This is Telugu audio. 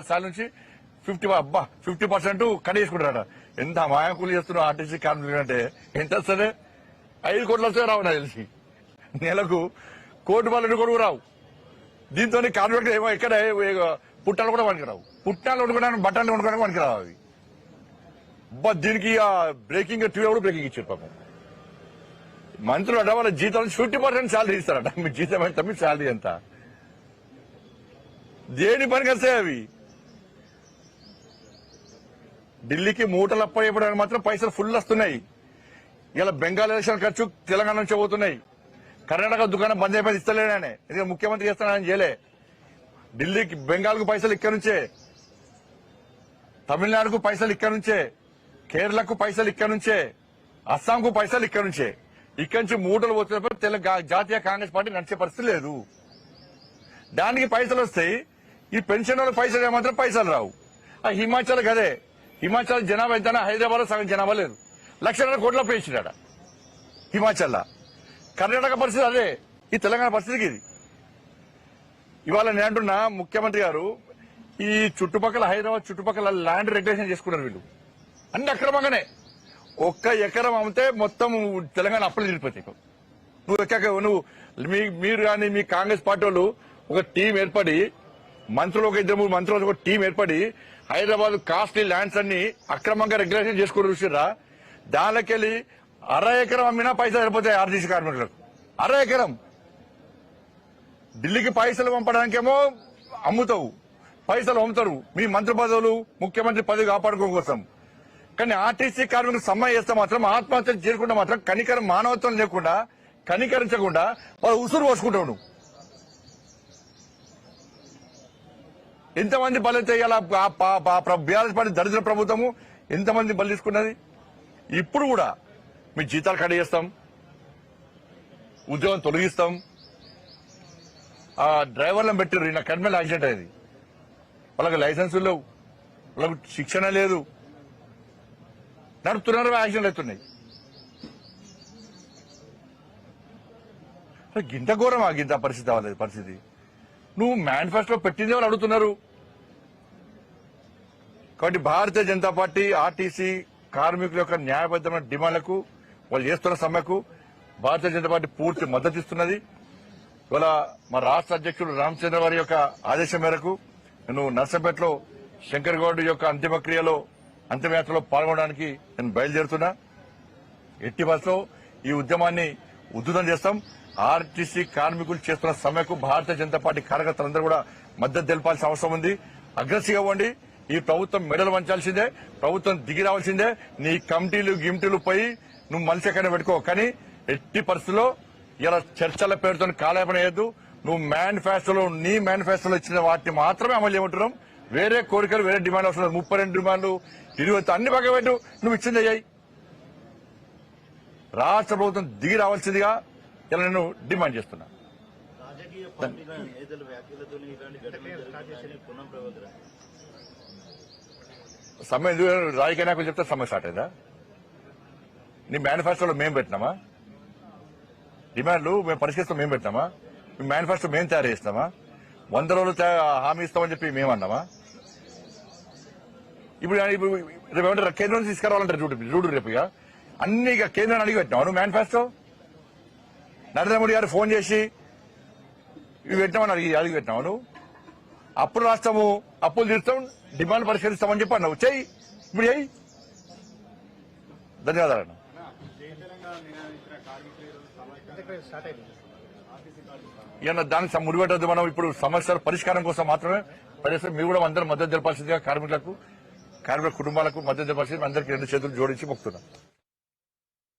సార్ నుంచి 50% కట్టేసుకుంటారట. ఎంత మాయకులు చేస్తున్నారు ఆర్టీసీ కార్మికులు అంటే ఎంత వస్తుంది? 5 కోట్లు వస్తే రావు నాకు తెలిసి. నెలకు 1 కోటి కొడుకు రావు. దీంతో కార్మికులు ఏమో ఎక్కడ పుట్టాలు కూడా పనికిరావు. పుట్టాలు వండుకోవడానికి బట్టలు వండుకోవడానికి పనికిరావు అవి. దీనికి బ్రేకింగ్ టీవీ కూడా బ్రేకింగ్ ఇచ్చారు పాపం. మంత్రులు అట వాళ్ళ జీతం 50% శాలరీ ఇస్తారట. మీ జీతం ఎంత, మీ శాలరీ ఎంత? దేని పనికి వస్తాయి అవి? ఢిల్లీకి మూటలు అప్పయ్యడానికి మాత్రం పైసలు ఫుల్ వస్తున్నాయి. ఇలా బెంగాల్ ఎలక్షన్ ఖర్చు తెలంగాణ నుంచి పోతున్నాయి. కర్ణాటక దుకాణం బంద్ అయిపోయి ఇస్తలేనే, ఎందుకంటే ముఖ్యమంత్రి చేస్తానని చేయలే. ఢిల్లీకి బెంగాల్కు పైసలు ఇక్కడ నుంచే, తమిళనాడుకు పైసలు ఇక్కడ నుంచే, కేరళకు పైసలు ఇక్కడ నుంచే, అస్సాంకు పైసలు ఇక్కడ నుంచే. ఇక్కడి నుంచి మూటలు పోతున్నప్పుడు జాతీయ కాంగ్రెస్ పార్టీ నడిచే పరిస్థితి లేదు. దానికి పైసలు వస్తాయి. ఈ పెన్షన్ వాళ్ళకి పైసలు ఏమాత్రం పైసలు రావు. ఆ హిమాచల్ కదే, హిమాచల్ జనాభా ఎంతనా హైదరాబాద్ లో సగం జనాభా లేదు. 1,00,000 కోట్ల పేయించాడ హిమాచల్. కర్ణాటక పరిస్థితి అదే. ఈ తెలంగాణ పరిస్థితికి ఇది. ఇవాళ నేను అంటున్నా, ముఖ్యమంత్రి గారు ఈ చుట్టుపక్కల హైదరాబాద్ చుట్టుపక్కల ల్యాండ్ రెగ్యులేషన్ చేసుకున్నారు వీళ్ళు అన్ని అక్రమంగానే. 1 ఎకరం అమ్మితే మొత్తం తెలంగాణ అప్పులు తీరిపోతాయి. నువ్వు మీరు కానీ మీ కాంగ్రెస్ పార్టీ వాళ్ళు ఒక టీం ఏర్పడి, మంత్రులు ఒక 2-3 మంత్రులు ఒక టీం ఏర్పడి హైదరాబాద్ కాస్ట్లీ ల్యాండ్స్ అన్ని అక్రమంగా రెగ్యులేషన్ చేసుకుని చూసిరా. దానికెళ్ళి 1/2 ఎకరం అమ్మినా పైసలు సరిపోతాయి ఆర్టీసీ కార్మికులకు. 1/2 ఎకరం. ఢిల్లీకి పైసలు పంపడానికేమో అమ్ముతావు, పైసలు అమ్ముతారు మీ మంత్రి పదవులు, ముఖ్యమంత్రి పదవి కాపాడుకోవడం కోసం. కానీ ఆర్టీసీ కార్మికులకు సమ్మె చేస్తే మాత్రం, ఆత్మహత్యలు చేయకుండా మాత్రం కనికరం, మానవత్వం లేకుండా, కనికరించకుండా వాళ్ళు ఉసురు పోసుకుంటావు. నువ్వు ఎంతమంది బలి చేయాల? బీఆర్ఎస్ పార్టీ దరిద్ర ప్రభుత్వము ఎంతమంది బలి తీసుకున్నది? ఇప్పుడు కూడా మీ జీతాలు కట్ చేస్తాం, ఉద్యోగం తొలగిస్తాం. ఆ డ్రైవర్లను పెట్టారు. నా కర్మల్ యాక్సిడెంట్ అయింది. వాళ్ళకి లైసెన్సులు లేవు, వాళ్ళకు శిక్షణ లేదు, నడుపుతున్నారు, యాక్సిడెంట్ అవుతున్నాయి. గింత ఘోరమా? గింత పరిస్థితి అవ్వలేదు. పరిస్థితి నువ్వు మేనిఫెస్టో పెట్టిందే వాళ్ళు అడుగుతున్నారు. కాబట్టి భారతీయ జనతా పార్టీ ఆర్టీసీ కార్మికుల యొక్క న్యాయబద్దమైన డిమాండ్లకు, వాళ్ళు చేస్తున్న సమ్మెకు భారతీయ జనతా పార్టీ పూర్తి మద్దతు ఇస్తున్నది. ఇవాళ మా రాష్ట్ర అధ్యక్షుడు రామచంద్ర వారి యొక్క ఆదేశం మేరకు నేను నర్సంపేటలో శంకర్ గౌడ్ యొక్క అంతిమక్రియలో, అంతిమయాత్రలో పాల్గొనడానికి నేను బయలుదేరుతున్నా. ఎట్టి బస్సులో ఈ ఉద్యమాన్ని ఉధృతం చేస్తాం. ఆర్టీసీ కార్మికులు చేస్తున్న సమ్మెకు భారతీయ జనతా పార్టీ కార్యకర్తలందరూ కూడా మద్దతు తెలపాల్సిన అవసరం ఉంది. అగ్రెసివ్ అవ్వండి. ఈ ప్రభుత్వం మెడలు వంచాల్సిందే, ప్రభుత్వం దిగి రావాల్సిందే. నీ కమిటీలు గిమిటీలు పోయి నువ్వు మనిషి ఎక్కడైనా పెట్టుకో, కానీ ఎట్టి పరిస్థితుల్లో ఇలా చర్చల పేరుతో కాలయాపన చేయొద్దు. నువ్వు నీ మేనిఫెస్టోలో ఇచ్చిన వాటిని మాత్రమే అమలు చేయమంటున్నాం. వేరే కోరికలు, వేరే డిమాండ్ అవసరం. 32 డిమాండ్లు, 20 అన్ని పక్క పెట్టు. నువ్వు ఇచ్చింది అయ్యాయి. రాష్ట్ర ప్రభుత్వం దిగి రావాల్సిందిగా ఇలా నేను డిమాండ్ చేస్తున్నా. సమ్మె రాజకీయ నాయకులు చెప్తే సమ్మె స్టార్ట్ అయిందా? నీ మేనిఫెస్టోలో మేము పెట్టినామా? డిమాండ్లు మేము పరిష్కరిస్తాం మేము పెట్టినామా? మీ మేనిఫెస్టో మేము తయారు చేస్తామా? 100 రోజులు హామీ ఇస్తామని చెప్పి మేమన్నామా? ఇప్పుడు రేపు ఏమంటారు, కేంద్రం నుంచి తీసుకురావాలంటారు. చూడు రేపు ఇక అన్ని కేంద్రాన్ని అడిగి పెట్టినావు నువ్వు మేనిఫెస్టో. నరేంద్ర మోడీ గారు ఫోన్ చేసి ఇవి పెట్టినామని అడిగి పెట్టినావు నువ్వు. అప్పులు రాష్ట్రము, అప్పులు తీరుస్తాం, డిమాండ్ పరిష్కరిస్తామని చెప్పి అన్నావు. చెయ్యి, ఇప్పుడు చెయ్యి. ధన్యవాదాలు. ఇక దానికి ముడిపెట్టద్దు. మనం ఇప్పుడు సమస్యల పరిష్కారం కోసం మాత్రమే పనిచేస్తాం. మీరు కూడా అందరూ మద్దతు తెలపాల్సిందిగా కార్మికుల కుటుంబాలకు మద్దతు తెలపాల్సింది అందరికీ 2 చేతులు జోడించి మొక్కుతున్నాం.